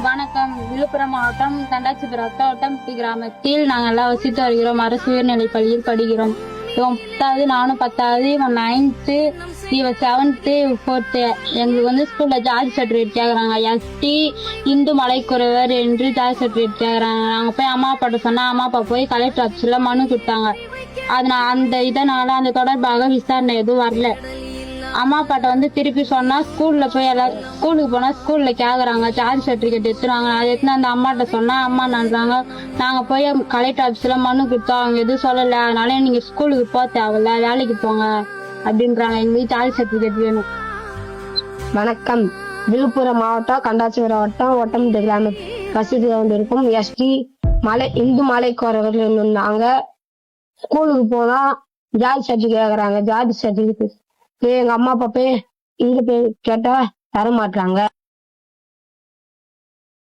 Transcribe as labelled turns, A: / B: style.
A: வணக்கம். விழுப்புரம் மாவட்டம் தண்டாச்சிபுரம் வட்டம் கிராமத்தில் நாங்கள் எல்லாம் வசித்து வருகிறோம். அரசு உயர்நிலைப் பள்ளியில் படிக்கிறோம். இவன் 10வது, நானும் 10வது, இவன் 9th, இவன் 7th, 4th. எங்களுக்கு ஸ்கூல்ல ஜாதி சர்டிபிகேட் கேக்குறாங்க. எஸ்டி இந்து மலைக்குறவர் என்று ஜாதி சர்டிபிகேட் கேக்குறாங்க. நாங்க போய் அம்மா அப்பாட்ட சொன்னா அம்மா அப்பா போய் கலெக்டர் ஆபீஸ்ல மனு கொடுத்தாங்க. இதனால அந்த தொடர்பாக விசாரணை எதுவும் வரல. அம்மா அப்பாட்ட திருப்பி சொன்னா ஸ்கூல்ல போய் ஸ்கூலுக்கு போனா ஸ்கூல்ல கேக்குறாங்க ஜாதி சர்டிபிகேட் எடுத்துறாங்க. அது எடுத்து அந்த அம்மாட்ட சொன்னா அம்மா நன்றாங்க, நாங்க போய் கலெக்டர் ஆபீஸ்ல மனு கொடுத்தோம், அவங்க எதுவும் சொல்லல, அதனால நீங்க ஸ்கூலுக்கு போக தேவையில்ல, வேலைக்கு போங்க அப்படின்றாங்க. எங்களுக்கு ஜாதி சர்டிபிகேட் வேணும்.
B: வணக்கம். விழுப்புரம் மாவட்டம் கண்டாச்சிபுரம் வட்டம் கிராமம் வசதி கொண்டிருக்கும் எஸ்டி இந்து மலைக்கோரவர்கள் இருந்தாங்க. ஸ்கூலுக்கு போனா ஜாதி சர்டிபிகேட் கேக்குறாங்க. ஜாதி சர்டிபிகேட் எங்க அம்மா அப்பா போய் இங்க போய் கேட்டா தர மாட்டாங்க.